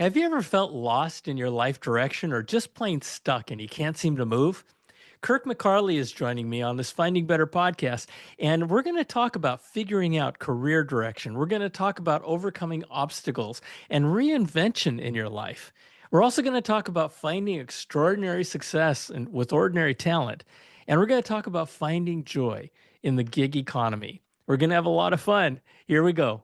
Have you ever felt lost in your life direction or just plain stuck and you can't seem to move? Kirk McCarley is joining me on this Finding Better podcast, and we're going to talk about figuring out career direction. We're going to talk about overcoming obstacles and reinvention in your life. We're also going to talk about finding extraordinary success and with ordinary talent. And we're going to talk about finding joy in the gig economy. We're going to have a lot of fun. Here we go.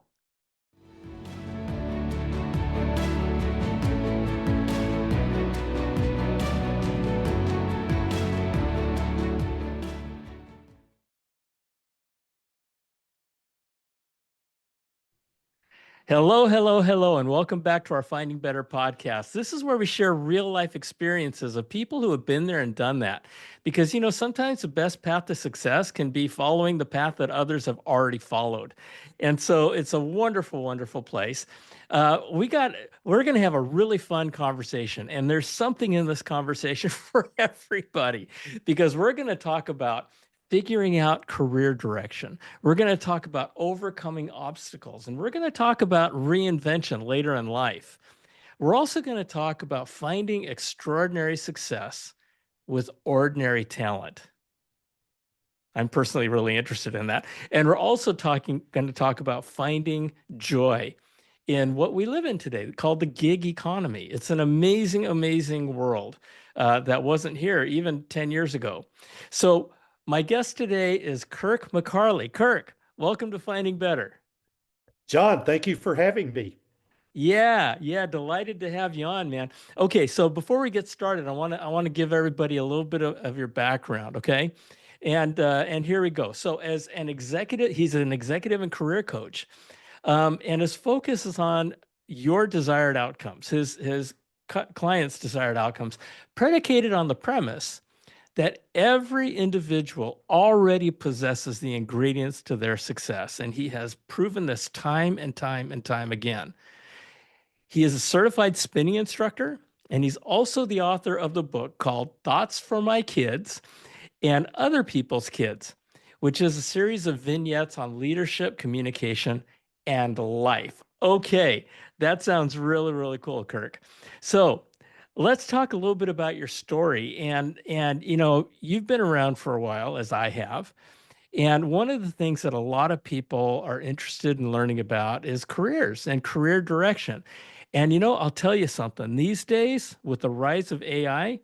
Hello, hello, hello, and welcome back to our Finding Better podcast. This is where we share real life experiences of people who have been there and done that. Because, sometimes the best path to success can be following the path that others have already followed. And so it's a wonderful, wonderful place. We're going to have a really fun conversation, and there's something in this conversation for everybody because we're going to talk about figuring out career direction. We're going to talk about overcoming obstacles, and we're going to talk about reinvention later in life. We're also going to talk about finding extraordinary success with ordinary talent. I'm personally really interested in that. And we're also going to talk about finding joy in what we live in today, called the gig economy. It's an amazing, amazing world that wasn't here even 10 years ago. So, my guest today is Kirk McCarley. Kirk, welcome to Finding Better. John, thank you for having me. Yeah, delighted to have you on, man. Okay, so before we get started, I want to give everybody a little bit of your background, okay? And here we go. So, as an executive, he's an executive and career coach, and his focus is on your desired outcomes, his clients' desired outcomes, predicated on the premise that every individual already possesses the ingredients to their success. And he has proven this time and time and time again. He is a certified spinning instructor, and he's also the author of the book called Thoughts for My Kids and Other People's Kids, which is a series of vignettes on leadership, communication, and life. Okay, that sounds really, really cool, Kirk. So let's talk a little bit about your story. And you've been around for a while, as I have. And one of the things that a lot of people are interested in learning about is careers and career direction. And I'll tell you something. These days, with the rise of AI,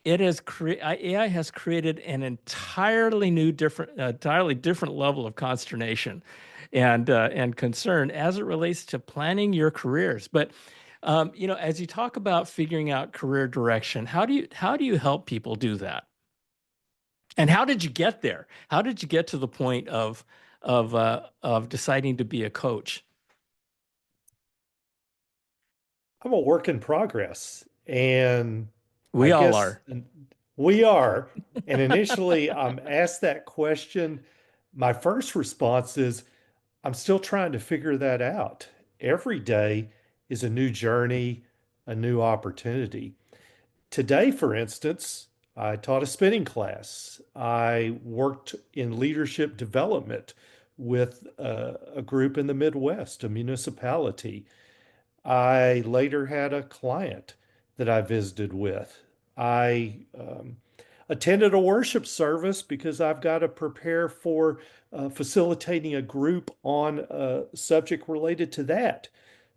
AI has created an entirely different level of consternation and concern as it relates to planning your careers. But as you talk about figuring out career direction, how do you help people do that? And how did you get there? How did you get to the point of deciding to be a coach? I'm a work in progress, and I We all guess are. we are. And initially, I'm asked that question. My first response is, I'm still trying to figure that out. Every day is a new journey, a new opportunity. Today, for instance, I taught a spinning class. I worked in leadership development with a group in the Midwest, a municipality. I later had a client that I visited with. I attended a worship service because I've got to prepare for facilitating a group on a subject related to that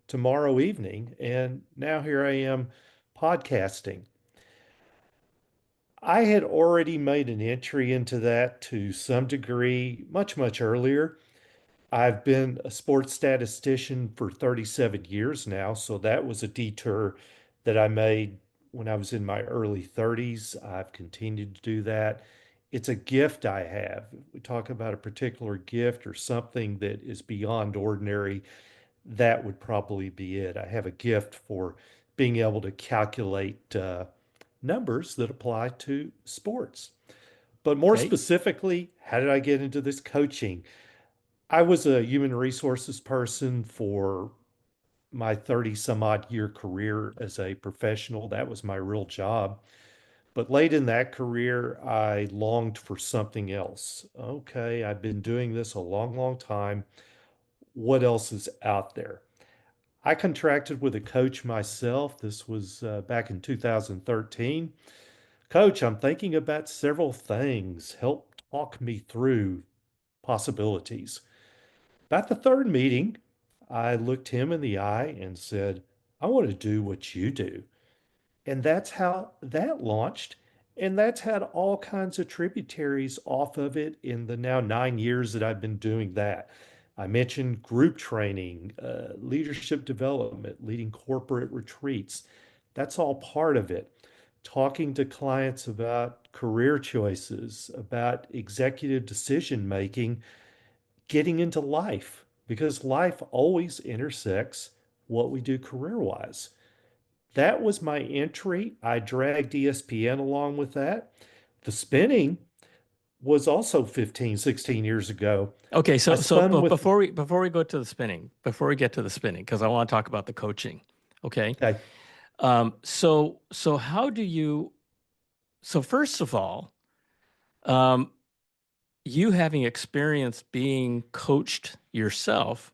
tomorrow evening. And now here I am podcasting. I had already made an entry into that to some degree much, much earlier. I've been a sports statistician for 37 years now, so that was a detour that I made when I was in my early 30s. I've continued to do that. It's a gift I have. We talk about a particular gift or something that is beyond ordinary, that would probably be it. I have a gift for being able to calculate numbers that apply to sports. But more Okay. specifically, how did I get into this coaching? I was a human resources person for my 30 some odd year career as a professional. That was my real job. But late in that career, I longed for something else. Okay, I've been doing this a long, long time. What else is out there? I contracted with a coach myself. This was back in 2013. Coach, I'm thinking about several things. Help talk me through possibilities. About the third meeting, I looked him in the eye and said, I want to do what you do. And that's how that launched. And that's had all kinds of tributaries off of it in the now 9 years that I've been doing that. I mentioned group training, leadership development, leading corporate retreats. That's all part of it. Talking to clients about career choices, about executive decision making, getting into life, because life always intersects what we do career wise. That was my entry. I dragged ESPN along with that. The spinning was also 15, 16 years ago. Okay, I so spun but with, before we go to the spinning, before we get to the spinning, because I want to talk about the coaching. Okay. okay, So how do you, so first of all, um, you having experienced being coached yourself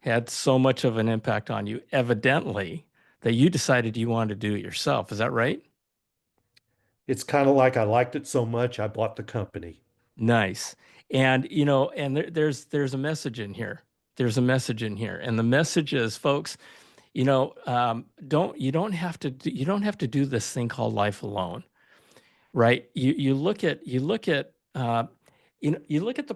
had so much of an impact on you, evidently, that you decided you wanted to do it yourself. Is that right? it's kind of like I liked it so much, I bought the company. Nice. And and there's a message in here. There's a message in here. And the message is, folks, you don't have to do this thing called life alone, right? You look at the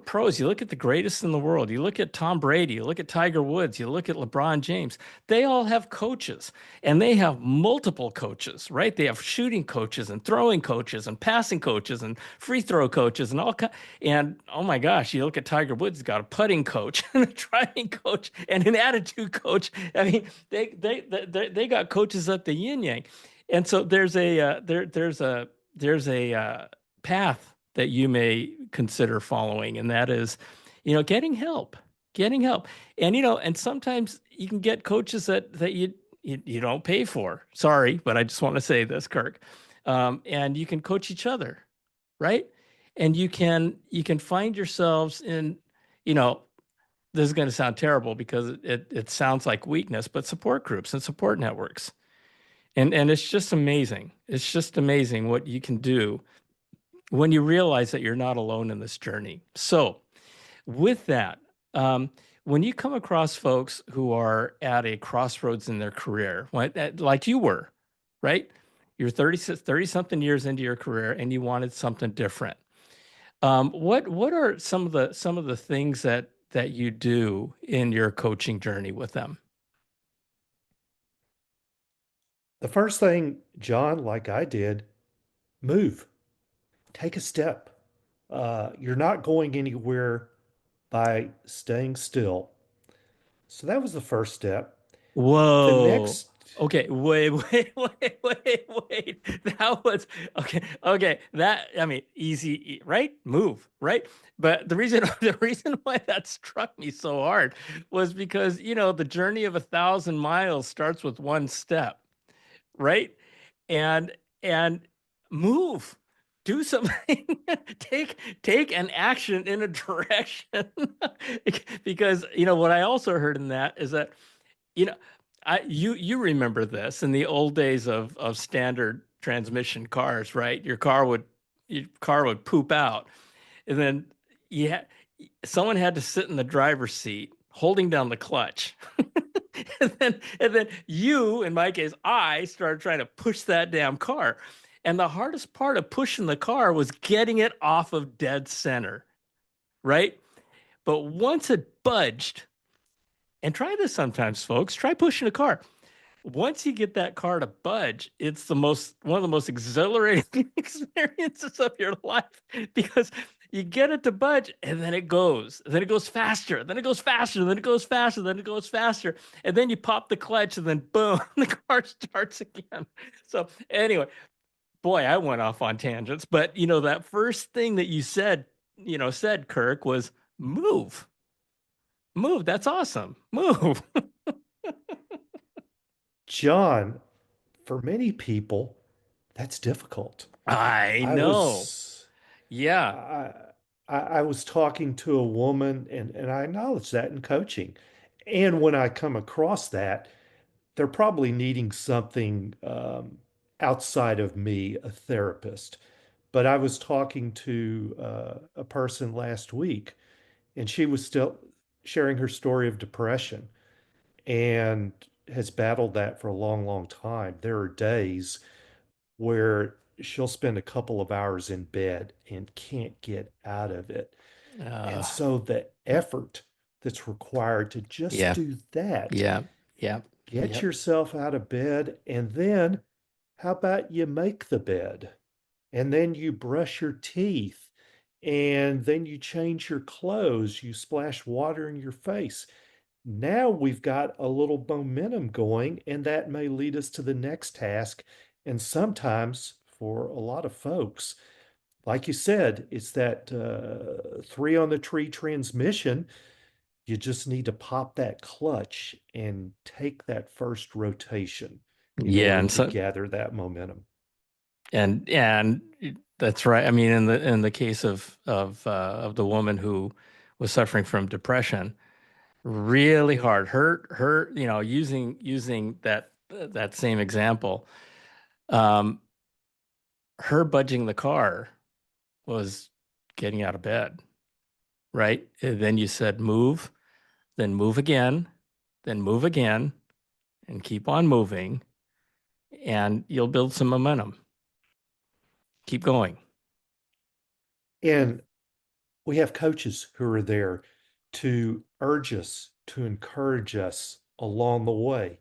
pros, you look at the greatest in the world, you look at Tom Brady, you look at Tiger Woods, you look at LeBron James. They all have coaches, and they have multiple coaches, right? They have shooting coaches and throwing coaches and passing coaches and free throw coaches and all kind. And oh my gosh, you look at Tiger Woods, he's got a putting coach and a driving coach and an attitude coach. I mean, they got coaches at the yin yang. And so there's a path that you may consider following, and that is, getting help, getting help. And and sometimes you can get coaches that you don't pay for. Sorry, but I just want to say this, Kirk. And you can coach each other, right? And you can find yourselves in, you know, this is going to sound terrible because it sounds like weakness, but support groups and support networks. And it's just amazing. It's just amazing what you can do when you realize that you're not alone in this journey. So, with that, when you come across folks who are at a crossroads in their career, like you were, right? You're 30 something years into your career and you wanted something different. What are some of the things that you do in your coaching journey with them? The first thing, John, like I did, move, take a step. You're not going anywhere by staying still. So that was the first step. The Whoa. next, Okay, wait, wait. That was okay. Okay, that I mean, easy, right? Move, right? But the reason the reason why that struck me so hard was because the journey of 1,000 miles starts with one step, right? And and move, do something, take an action in a direction, because what I also heard in that is that you know, you remember this in the old days of standard transmission cars, right? Your car would poop out, and then yeah, someone had to sit in the driver's seat holding down the clutch. And then you, in my case, I started trying to push that damn car. And the hardest part of pushing the car was getting it off of dead center, right? But once it budged, and try this sometimes, folks. Try pushing a car. Once you get that car to budge, it's the most one of the most exhilarating experiences of your life because you get it to budge and then it goes. Then it goes faster. Then it goes faster. Then it goes faster. Then it goes faster. And then you pop the clutch and then boom, the car starts again. So anyway, boy, I went off on tangents. But that first thing that you said, Kirk, was move. Move. That's awesome. Move. John, for many people, that's difficult. I I know. was Yeah. I I was talking to a woman and I acknowledge that in coaching. And when I come across that, they're probably needing something outside of me, a therapist. But I was talking to a person last week, and she was still sharing her story of depression and has battled that for a long, long time. There are days where she'll spend a couple of hours in bed and can't get out of it. And Uh, so the effort that's required to just yeah, do that, yeah, yeah, get yeah. yourself out of bed, and then how about you make the bed? And then you brush your teeth, and then you change your clothes, you splash water in your face. Now we've got a little momentum going, and that may lead us to the next task. And sometimes, for a lot of folks, like you said, it's that three on the tree transmission. You just need to pop that clutch and take that first rotation in Yeah, order and to so gather that momentum. and that's right. I mean, in the case of the woman who was suffering from depression, really hard. Her, using that same example, um, her budging the car was getting out of bed, right? And then you said move, then move again, then move again, and keep on moving, and you'll build some momentum. Keep going. And we have coaches who are there to urge us, to encourage us along the way.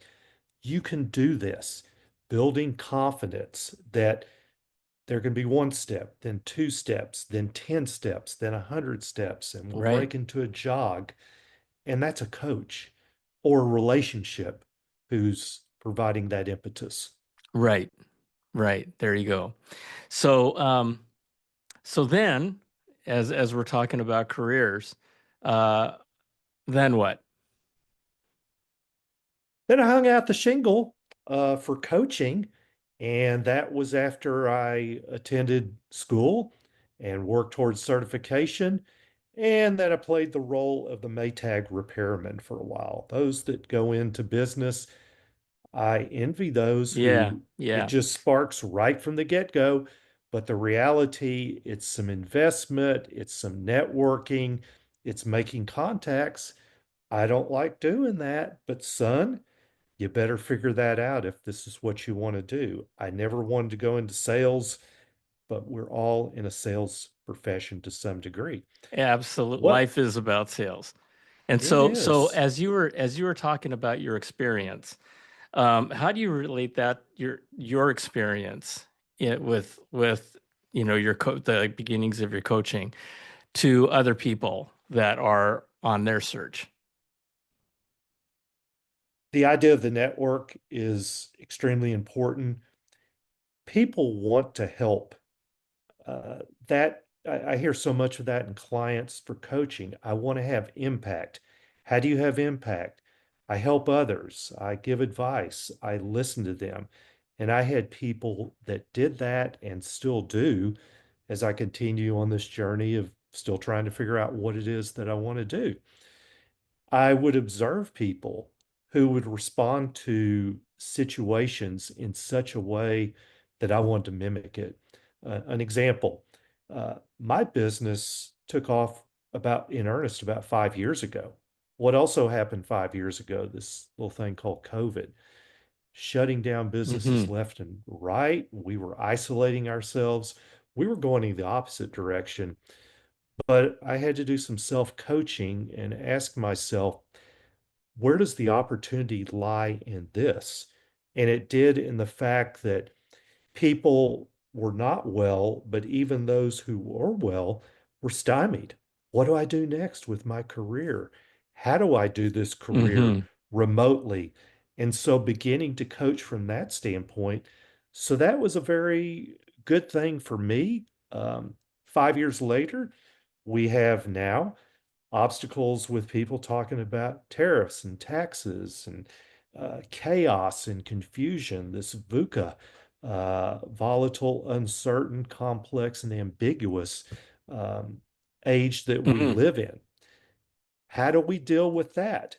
You can do this, building confidence that there can be one step, then two steps, then 10 steps, then 100 steps, and we'll Right, break into a jog. And that's a coach or a relationship who's providing that impetus. right, right. There you go. So, so then, as we're talking about careers, uh, then what? Then I hung out the shingle for coaching, and that was after I attended school and worked towards certification. And then I played the role of the Maytag repairman for a while. Those that go into business, I envy those Yeah, who it yeah, just sparks right from the get-go. But the reality, it's some investment, it's some networking, it's making contacts. I don't like doing that, but son, you better figure that out if this is what you want to do. I never wanted to go into sales, but we're all in a sales profession to some degree. absolute. What Life is about sales. And it so is, as you were talking about your experience, how do you relate that your experience with the beginnings of your coaching to other people that are on their search? the idea of the network is extremely important. People want to help. That I hear so much of that in clients for coaching. I want to have impact. How do you have impact? I help others. I give advice. I listen to them. And I had people that did that and still do as I continue on this journey of still trying to figure out what it is that I want to do. I would observe people who would respond to situations in such a way that I wanted to mimic it. An example, my business took off about in earnest about 5 years ago. What also happened 5 years ago, this little thing called COVID, shutting down businesses Hmm. left and right. We were isolating ourselves. We were going in the opposite direction. But I had to do some self-coaching and ask myself, where does the opportunity lie in this? And it did in the fact that people were not well, but even those who were well were stymied. What do I do next with my career? How do I do this career Hmm. remotely? And so beginning to coach from that standpoint. So that was a very good thing for me. 5 years later, we have now obstacles with people talking about tariffs and taxes and chaos and confusion, this VUCA, volatile, uncertain, complex, and ambiguous um, age that we Hmm. live in. How do we deal with that?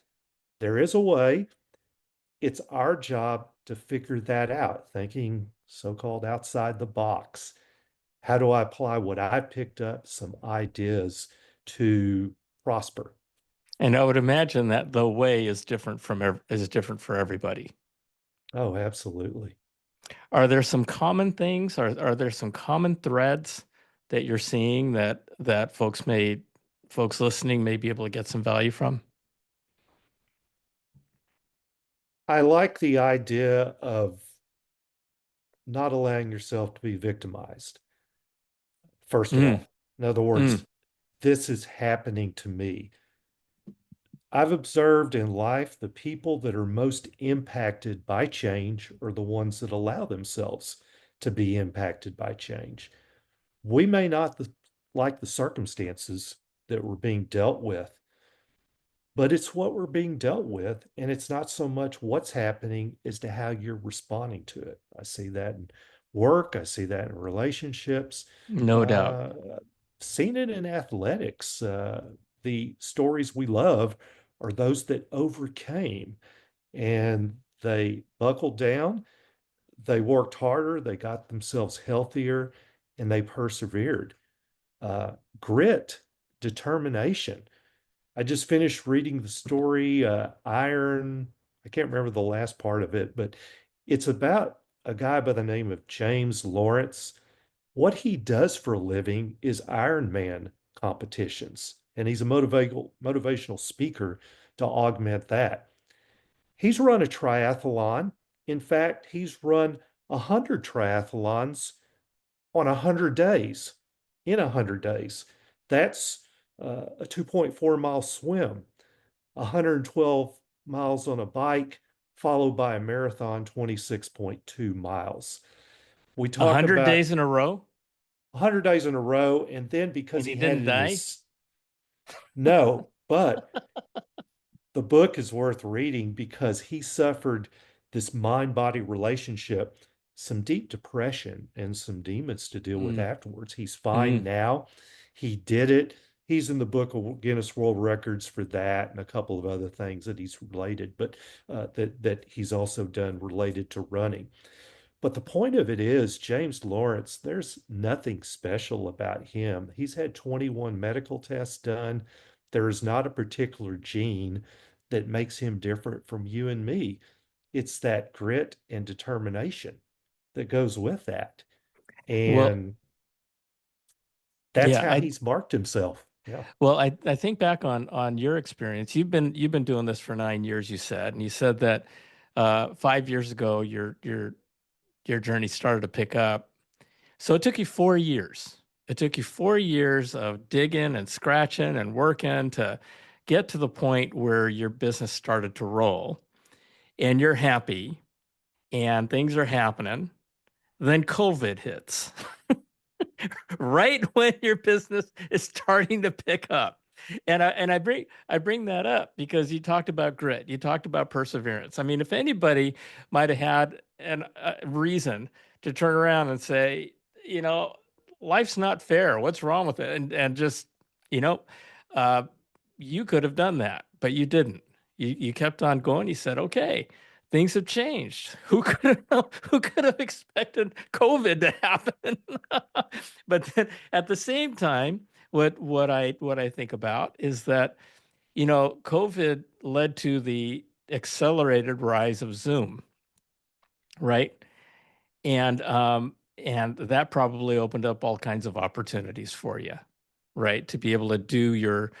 There is a way. It's our job to figure that out, thinking so-called outside the box. How do I apply what I picked up, some ideas to prosper? And I would imagine that the way is different is different for everybody. Oh, absolutely. Are there some common things? Are there some common threads that you're seeing that folks listening may be able to get some value from? I like the idea of not allowing yourself to be victimized, first of Mm, all. In other mm. words, this is happening to me. I've observed in life the people that are most impacted by change are the ones that allow themselves to be impacted by change. We may not like the circumstances that we're being dealt with, but it's what we're being dealt with. And it's not so much what's happening as to how you're responding to it. I see that in work, I see that in relationships, No doubt. uh, seen it in athletics. The stories we love are those that overcame and they buckled down, they worked harder, they got themselves healthier, and they persevered. Grit, determination. I just finished reading the story, Iron. I can't remember the last part of it, but it's about a guy by the name of James Lawrence. What he does for a living is Ironman competitions, and he's a motivational speaker to augment that. He's run a triathlon. In fact, he's run 100 triathlons on 100 days, in 100 days. That's a 2.4 mile swim, 112 miles on a bike, followed by a marathon, 26.2 miles. We A talk hundred about days in a row, 100 days in a row. And then because and he he had didn't it in die. his, no, but the book is worth reading because he suffered this mind body relationship, some deep depression, and some demons to deal with Mm, afterwards. He's fine mm. now. He did it. He's in the book of Guinness World Records for that and a couple of other things that he's related, but that he's also done related to running. But the point of it is, James Lawrence, there's nothing special about him. He's had 21 medical tests done. There is not a particular gene that makes him different from you and me. It's that grit and determination that goes with that. Well, And that's yeah, how I he's marked himself. Yeah. well, I think back on your experience. You've been doing this for 9 years, you said, and you said that 5 years ago your journey started to pick up. So it took you 4 years. It took you 4 years of digging and scratching and working to get to the point where your business started to roll and you're happy and things are happening. Then COVID hits right when your business is starting to pick up. And I bring that up because you talked about grit, you talked about perseverance. I mean, if anybody might have had a reason to turn around and say, you know, life's not fair. What's wrong with it? And just, you know, uh, you could have done that, but you didn't. You kept on going. You said, okay, things have changed. Who could have expected COVID to happen? But then at the same time, what I think about is that, COVID led to the accelerated rise of Zoom, right? And that probably opened up all kinds of opportunities for you, right? To be able to do your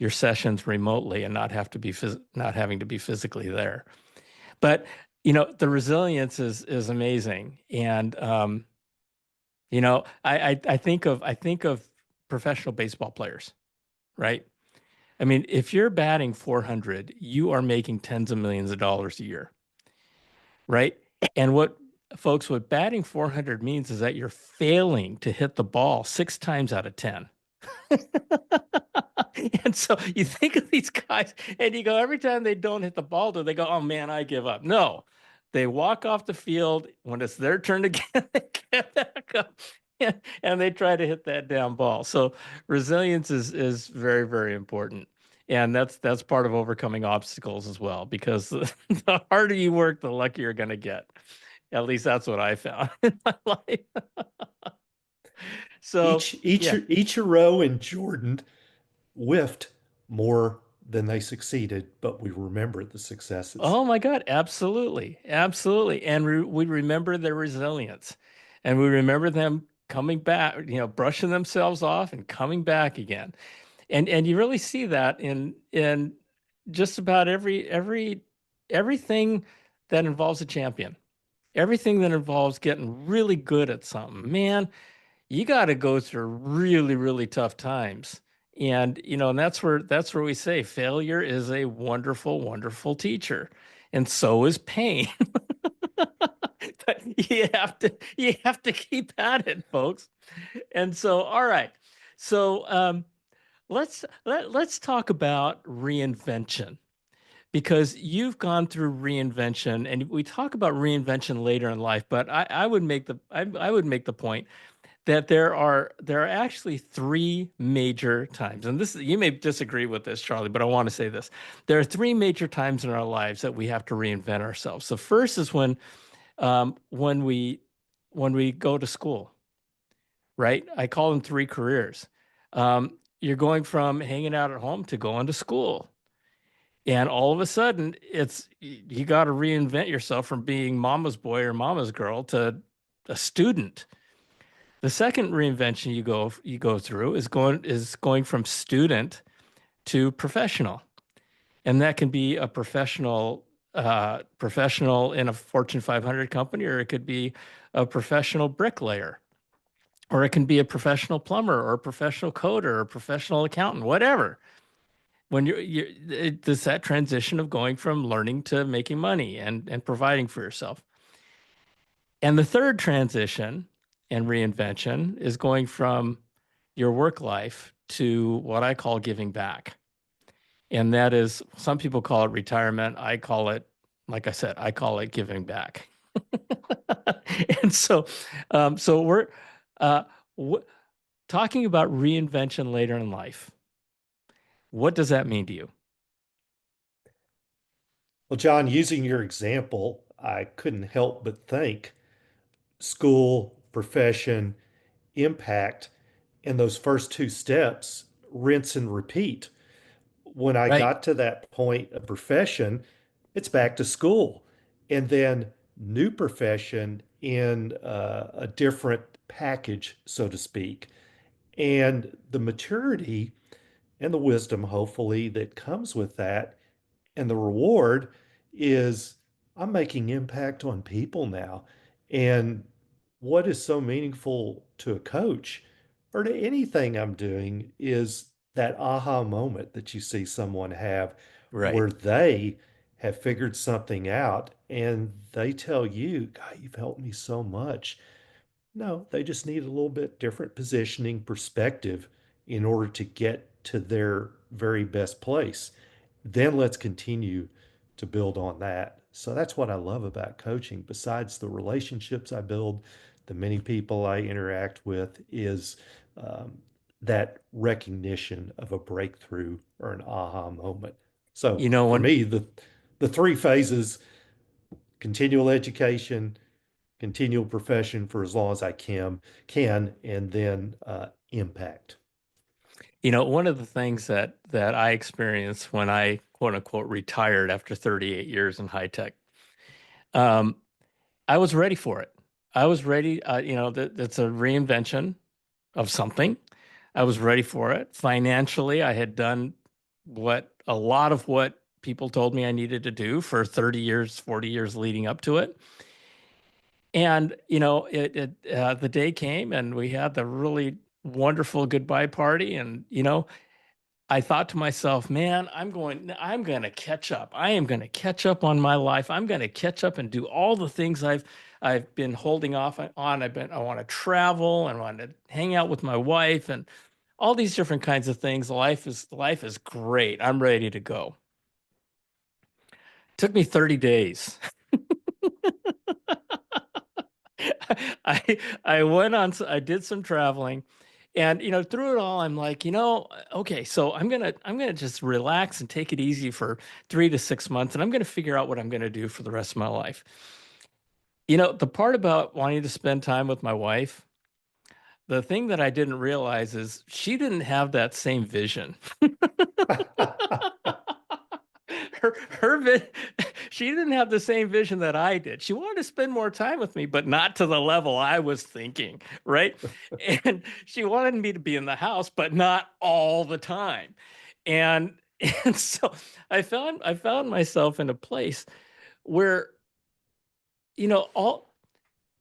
sessions remotely and not having to be physically there. But the resilience is amazing. And I think of professional baseball players, right? I mean, if you're batting 400, you are making tens of millions of dollars a year, right? And what batting 400 means is that you're failing to hit the ball 6 times out of 10. And so you think of these guys and you go, every time they don't hit the ball, do they go, oh man, I give up? No, they walk off the field when it's their turn to they get back up and they try to hit that damn ball. So resilience is very, very important. And that's part of overcoming obstacles as well, because the harder you work, the luckier you're going to get. At least that's what I found in my life. So, yeah. Ichiro and Jordan whiffed more than they succeeded, but we remember the successes. Oh my God, absolutely. Absolutely. And we remember their resilience, and we remember them coming back, brushing themselves off and coming back again. And you really see that in just about everything that involves a champion. Everything that involves getting really good at something. Man, you got to go through really, really tough times. And that's where we say failure is a wonderful, wonderful teacher. And so is pain. But you have to keep at it, folks. And so, all right. So let's talk about reinvention, because you've gone through reinvention, and we talk about reinvention later in life. But I would make the point that there are actually three major times, and this you may disagree with this, Charlie, but I want to say this. There are three major times in our lives that we have to reinvent ourselves. The first is when we go to school, right? I call them three careers. You're going from hanging out at home to going to school. And all of a sudden, you got to reinvent yourself from being mama's boy or mama's girl to a student. The second reinvention you go through is going from student to professional, and that can be a professional in a Fortune 500 company, or it could be a professional bricklayer, or it can be a professional plumber, or a professional coder, or a professional accountant, whatever. When there's that transition of going from learning to making money and providing for yourself. And the third transition and reinvention is going from your work life to what I call giving back. And that is, some people call it retirement. I call it, like I said, I call it giving back. And so we're uh, w talking about reinvention later in life. What does that mean to you? Well, John, using your example, I couldn't help but think school, profession, impact, and those first two steps, rinse and repeat. When I Right. got to that point of profession, it's back to school. And then new profession in a different package, so to speak. And the maturity and the wisdom, hopefully, that comes with that and the reward is I'm making impact on people now. And what is so meaningful to a coach or to anything I'm doing is that aha moment that you see someone have Right. where they have figured something out and they tell you, God, you've helped me so much. No, they just need a little bit different positioning perspective in order to get to their very best place. Then let's continue to build on that. So that's what I love about coaching. Besides the relationships I build, the many people I interact with, is um, that recognition of a breakthrough or an aha moment. So You know, for when me, the three phases: continual education, continual profession for as long as I can, and then impact. one of the things that I experienced when I quote unquote retired after 38 years in high tech, um, I was ready for it. I was ready. That's a reinvention of something. I was ready for it. Financially, I had done a lot of what people told me I needed to do for 30 years, 40 years leading up to it. And the day came, and we had the really wonderful goodbye party, and I thought to myself, man, I'm going to catch up. I am going to catch up on my life. I'm going to catch up and do all the things I've been holding off on. I want to travel, and I want to hang out with my wife, and all these different kinds of things. Life is great. I'm ready to go. Took me 30 days. I I did some traveling, And through it all, I'm like, okay, so I'm gonna just relax and take it easy for 3 to 6 months, and I'm gonna figure out what I'm gonna do for the rest of my life. The part about wanting to spend time with my wife, the thing that I didn't realize is she didn't have that same vision. her her she didn't have the same vision that I did. She wanted to spend more time with me, but not to the level I was thinking, right? And she wanted me to be in the house, but not all the time. And and so I found myself in a place where, all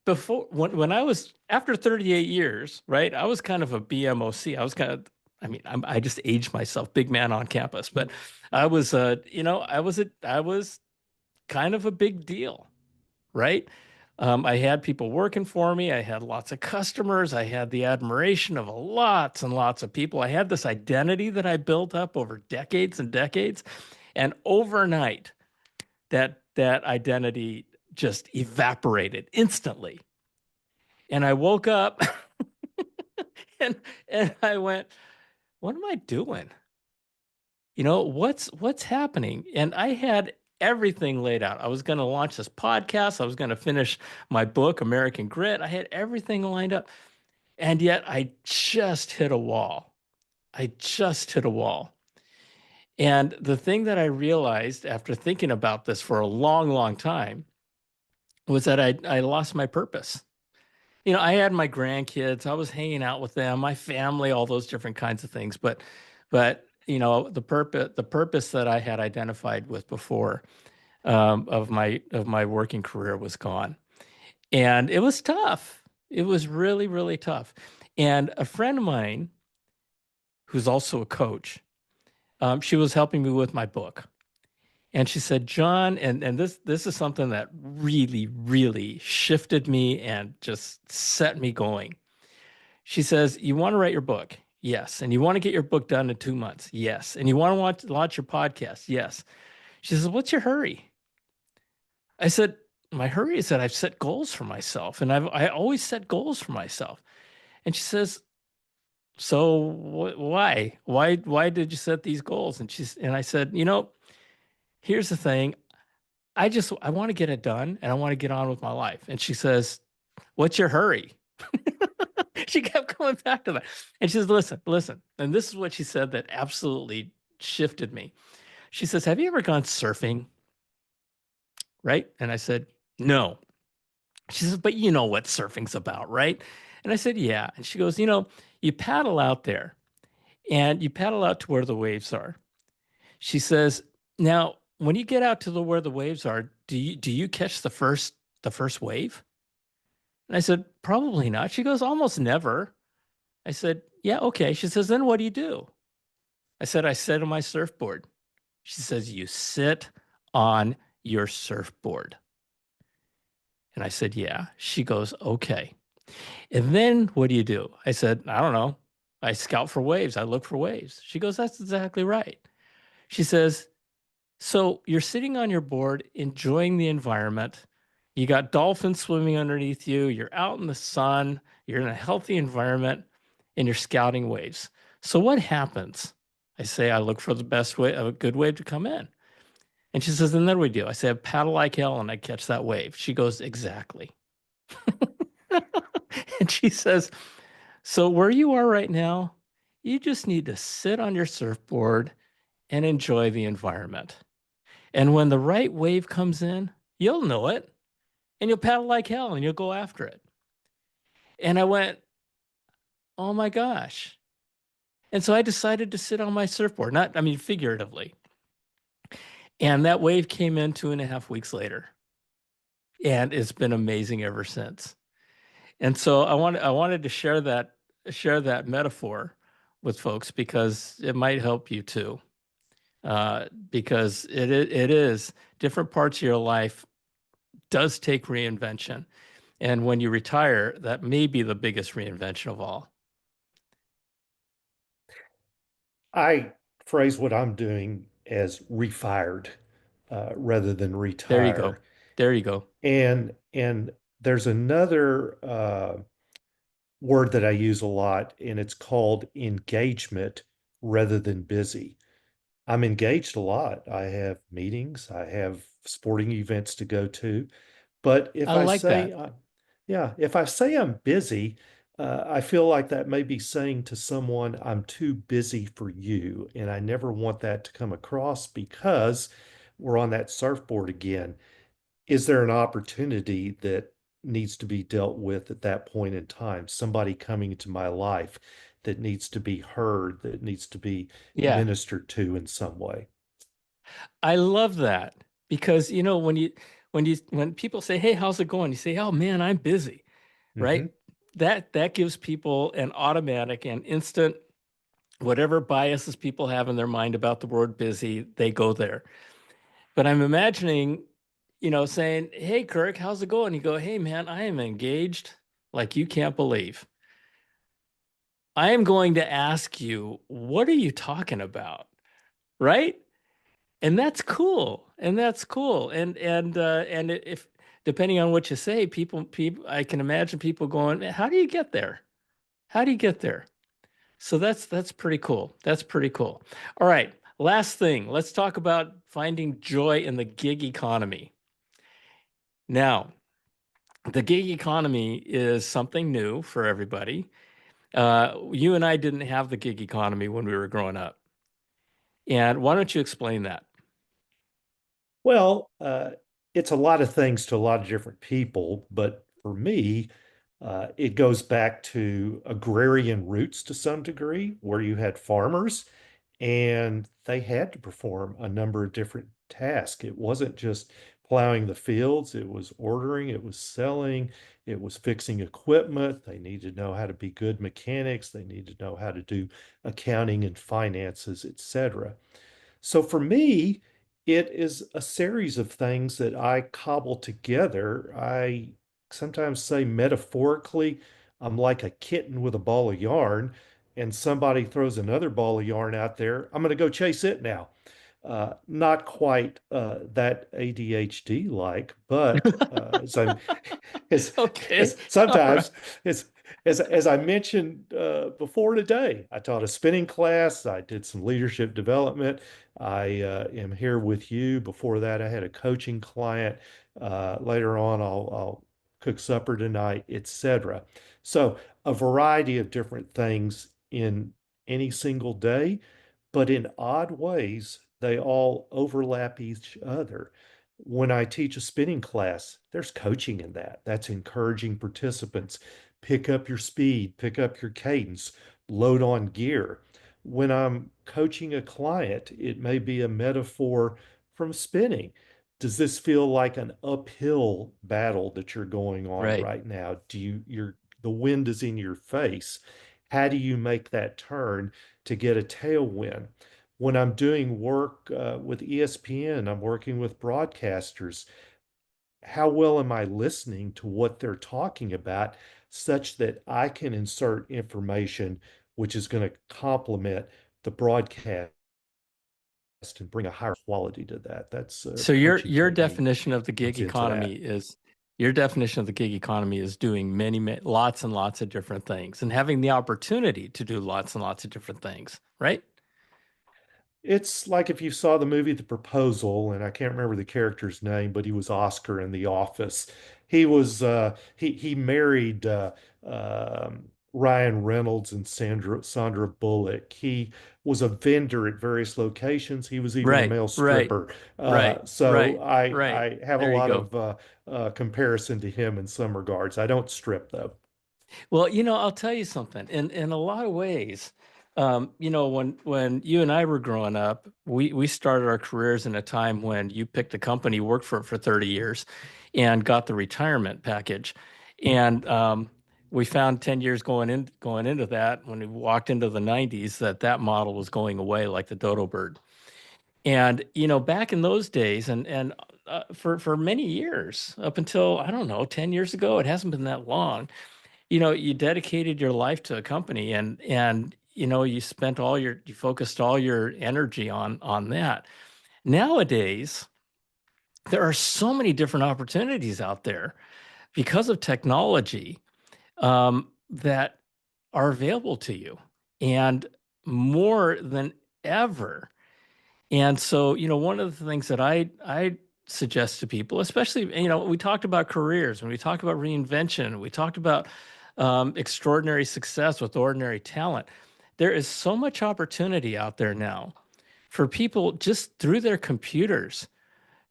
before when I was after 38 years, right? I was kind of a BMOC. I was kind of, I mean, I just aged myself, big man on campus, but I was kind of a big deal, right? I had people working for me. I had lots of customers. I had the admiration of lots and lots of people. I had this identity that I built up over decades and decades, and overnight, that identity just evaporated instantly. And I woke up and and I went, what am I doing? What's happening? And I had everything laid out. I was going to launch this podcast. I was going to finish my book, American Grit. I had everything lined up. And yet I just hit a wall. I just hit a wall. And the thing that I realized after thinking about this for a long, long time was that I lost my purpose. I had my grandkids, I was hanging out with them, my family, all those different kinds of things. But the purpose that I had identified with before, of my working career was gone. And it was tough. It was really, really tough. And a friend of mine, who's also a coach, she was helping me with my book. And she said, John, and this is something that really, really shifted me and just set me going. She says, you want to write your book? Yes. And you want to get your book done in 2 months? Yes. And you want to launch your podcast? Yes. She says, what's your hurry? I said, my hurry is that I've set goals for myself, and I always set goals for myself. And she says, so why did you set these goals? And I said, here's the thing. I want to get it done, and I want to get on with my life. And she says, what's your hurry? She kept coming back to that. And she says, listen, listen. And this is what she said that absolutely shifted me. She says, have you ever gone surfing? Right? And I said, no. She says, but you know what surfing's about, right? And I said, yeah. And she goes, you paddle out there and you paddle out to where the waves are. She says, now, when you get out to where the waves are, do you catch the first wave? And I said, probably not. She goes, almost never. I said, yeah, okay. She says, then what do you do? I said, I sit on my surfboard. She says, you sit on your surfboard. And I said, yeah. She goes, okay. And then what do you do? I said, I don't know. I scout for waves. I look for waves. She goes, that's exactly right. She says, so you're sitting on your board, enjoying the environment. You got dolphins swimming underneath you. You're out in the sun. You're in a healthy environment, and you're scouting waves. So what happens? I say, I look for the best way, a good wave to come in. And she says, and then we do. I say, I paddle like hell and I catch that wave. She goes, exactly. And she says, so where you are right now, you just need to sit on your surfboard and enjoy the environment. And when the right wave comes in, you'll know it and you'll paddle like hell and you'll go after it. And I went, oh my gosh. And so I decided to sit on my surfboard, not, I mean, figuratively. And that wave came in 2.5 weeks later. And it's been amazing ever since. And so I wanted to share that metaphor with folks because it might help you too. Because it is different parts of your life does take reinvention. And when you retire, that may be the biggest reinvention of all. I phrase what I'm doing as refired rather than There you go. retire. There you go. And there's another word that I use a lot, and it's called engagement rather than busy. I'm engaged a lot. I have meetings, I have sporting events to go to. But I like that. yeah, if I say I'm busy, I feel like that may be saying to someone, I'm too busy for you. And I never want that to come across because we're on that surfboard again. Is there an opportunity that needs to be dealt with at that point in time? Somebody coming into my life that needs to be heard, that needs to be Yeah. ministered to in some way. I love that because when people say, "Hey, how's it going?" You say, "Oh man, I'm busy." Right? Hmm. That gives people an automatic and instant whatever biases people have in their mind about the word busy, they go there. But I'm imagining, saying, "Hey, Kirk, how's it going?" You go, "Hey, man, I am engaged like you can't believe. I am going to ask you, what are you talking about?" Right? And that's cool. And that's cool. And if depending on what you say, people I can imagine people going, "How do you get there? How do you get there?" So that's pretty cool. That's pretty cool. All right, last thing. Let's talk about finding joy in the gig economy. Now, the gig economy is something new for everybody. You and I didn't have the gig economy when we were growing up. And why don't you explain that? Well, it's a lot of things to a lot of different people, but for me, it goes back to agrarian roots to some degree, where you had farmers and they had to perform a number of different tasks. It wasn't just plowing the fields, it was ordering, it was selling, it was fixing equipment. They needed to know how to be good mechanics, they needed to know how to do accounting and finances, etc. So for me, it is a series of things that I cobble together. I sometimes say metaphorically, I'm like a kitten with a ball of yarn, and somebody throws another ball of yarn out there. I'm going to go chase it now. Not quite that ADHD like, but as, Okay. as All right. sometimes as as I mentioned before today, I taught a spinning class. I did some leadership development. I am here with you. Before that, I had a coaching client. Later on, I'll cook supper tonight, etc. So a variety of different things in any single day, but in odd ways, they all overlap each other. When I teach a spinning class, there's coaching in that. That's encouraging participants. Pick up your speed, pick up your cadence, load on gear. When I'm coaching a client, it may be a metaphor from spinning. Does this feel like an uphill battle that you're going on Right. right now? The wind is in your face. How do you make that turn to get a tailwind? When I'm doing work with ESPN, I'm working with broadcasters. How well am I listening to what they're talking about such that I can insert information which is going to complement the broadcast and bring a higher quality to that? That's a So your coaching your technique definition of the gig comes into economy that. is your definition of the gig economy is doing lots and lots of different things and having the opportunity to do lots and lots of different things, right? It's like if you saw the movie The Proposal, and I can't remember the character's name, but he was Oscar in The Office. He married Ryan Reynolds and Sandra Bullock. He was a vendor at various locations. He was even a Right, male right, stripper. right, So right, I right. I have a There you lot go. of comparison to him in some regards. I don't strip though. Well, I'll tell you something. In a lot of ways, when you and I were growing up, we started our careers in a time when you picked a company, worked for it for 30 years, and got the retirement package. And we found 10 years going into that, when we walked into the 90s, that model was going away like the dodo bird. And back in those days, and for many years, up until I don't know, 10 years ago, it hasn't been that long, you dedicated your life to a company, and you focused all your energy on that. Nowadays, there are so many different opportunities out there because of technology. that are available to you, and more than ever. And so, one of the things that I suggest to people, especially, we talked about careers, and we talked about reinvention, we talked about extraordinary success with ordinary talent. There is so much opportunity out there now for people just through their computers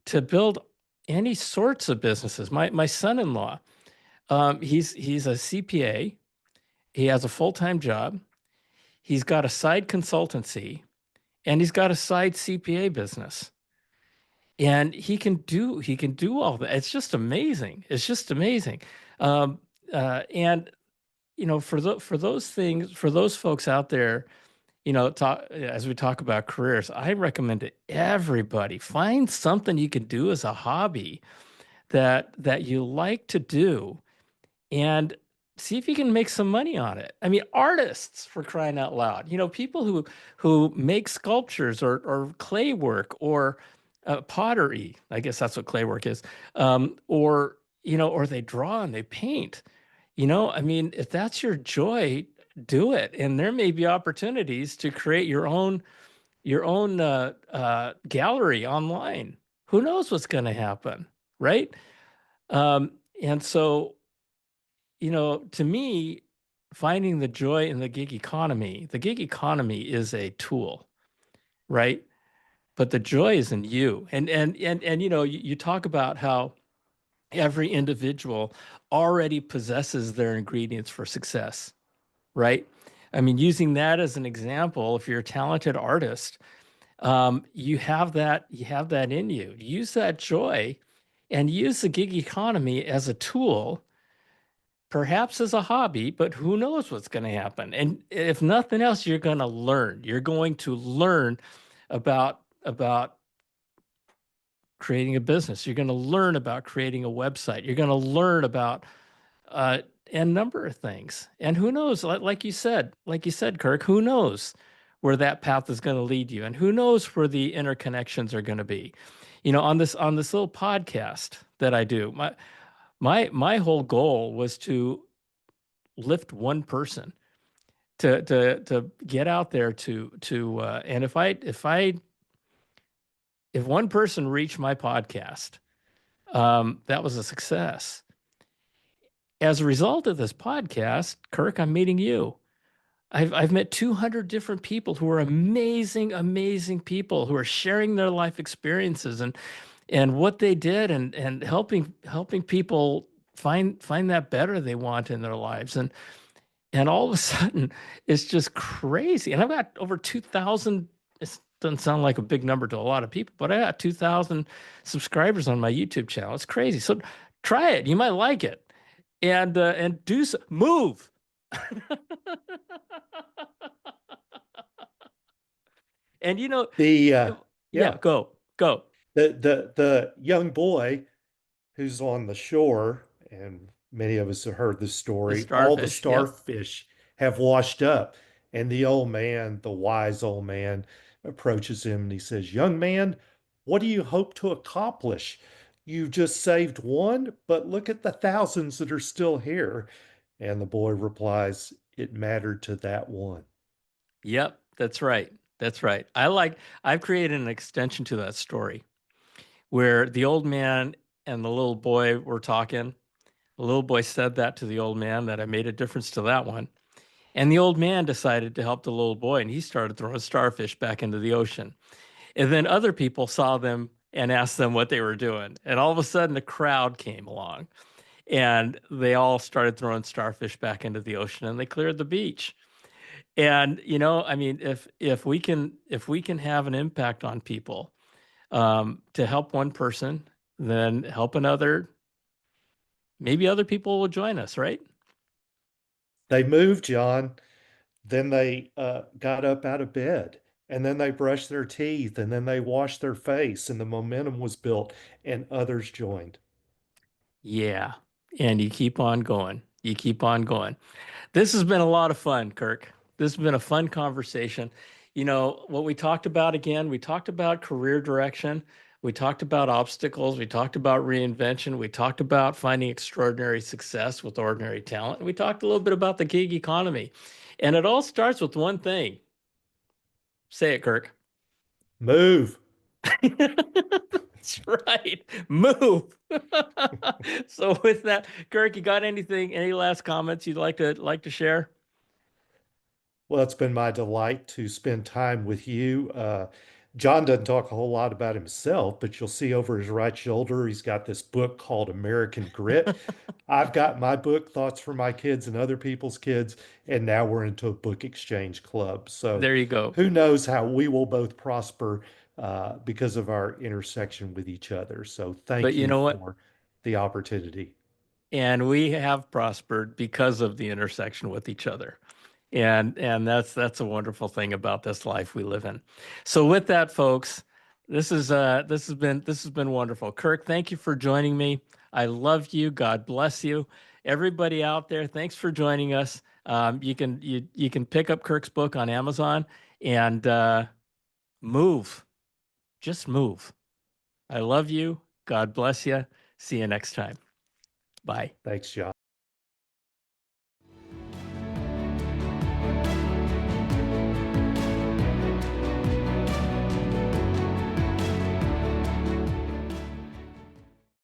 to build any sorts of businesses. My son-in-law, he's a CPA. He has a full-time job. He's got a side consultancy, and he's got a side CPA business. And he can do all that. It's just amazing. It's just amazing. Um, and for those things, for those folks out there, as we talk about careers, I recommend to everybody find something you can do as a hobby that you like to do, and see if you can make some money on it. I mean, artists, for crying out loud, people who make sculptures or clay work or pottery. I guess that's what clay work is. Or they draw and they paint. I mean, if that's your joy, do it. And there may be opportunities to create your own gallery online. Who knows what's going to happen, right? And so, to me, finding the joy in the gig economy is a tool, right? But the joy is in you. And you talk about how every individual already possesses their ingredients for success, right? I mean, using that as an example, if you're a talented artist, you have that in you. Use that joy and use the gig economy as a tool, perhaps as a hobby, but who knows what's going to happen. And if nothing else, you're going to learn. You're going to learn about creating a business. You're going to learn about creating a website. You're going to learn about uh, a number of things. And who knows, like you said, Kirk, who knows where that path is going to lead you, and who knows where the interconnections are going to be. On this little podcast that I do, my whole goal was to lift one person to get out there and if one person reached my podcast, that was a success. As a result of this podcast, Kirk, I'm meeting you. I've met 200 different people who are amazing, amazing people who are sharing their life experiences and what they did, and helping people find that better they want in their lives. And all of a sudden, it's just crazy. And I've got over 2,000. It doesn't sound like a big number to a lot of people, but I got 2,000 subscribers on my YouTube channel. It's crazy. So try it. You might like it. And do so. Move. And The yeah, yeah, go. the young boy who's on the shore, and many of us have heard this The story, all the starfish. Yep. starfish have washed up. And the old man, the wise old man, approaches him and he says, "Young man, what do you hope to accomplish? You just saved one, but look at the thousands that are still here." And the boy replies, "It mattered to that one." Yep, that's right. That's right. I've created an extension to that story where the old man and the little boy were talking. The little boy said that to the old man, that I made a difference to that one. And the old man decided to help the little boy, and he started throwing starfish back into the ocean. And then other people saw them and asked them what they were doing. And all of a sudden, a crowd came along, and they all started throwing starfish back into the ocean, and they cleared the beach. And I mean, if we can have an impact on people, to help one person, then help another, maybe other people will join us, right? They moved, John. Then they got up out of bed, and then they brushed their teeth, and then they washed their face, and the momentum was built, and others joined. Yeah. And you keep on going. You keep on going. This has been a lot of fun, Kirk. This has been a fun conversation. What we talked about again, we talked about career direction, We talked about obstacles. We talked about reinvention. We talked about finding extraordinary success with ordinary talent. And we talked a little bit about the gig economy. And it all starts with one thing. Say it, Kirk. Move. That's right. Move. So with that, Kirk, you got anything, any last comments you'd like to share? Well, it's been my delight to spend time with you. John doesn't talk a whole lot about himself, but you'll see over his right shoulder, he's got this book called American Grit. I've got my book, Thoughts for My Kids and Other People's Kids, and now we're into a book exchange club. So There you go. who knows how we will both prosper because of our intersection with each other. So But thank you you know what? for the opportunity. And we have prospered because of the intersection with each other. And that's a wonderful thing about this life we live in. So with that, folks, this has been wonderful. Kirk, thank you for joining me. I love you. God bless you. Everybody out there, thanks for joining us. You can pick up Kirk's book on Amazon and move. Just move. I love you. God bless you. See you next time. Bye. Thanks, John.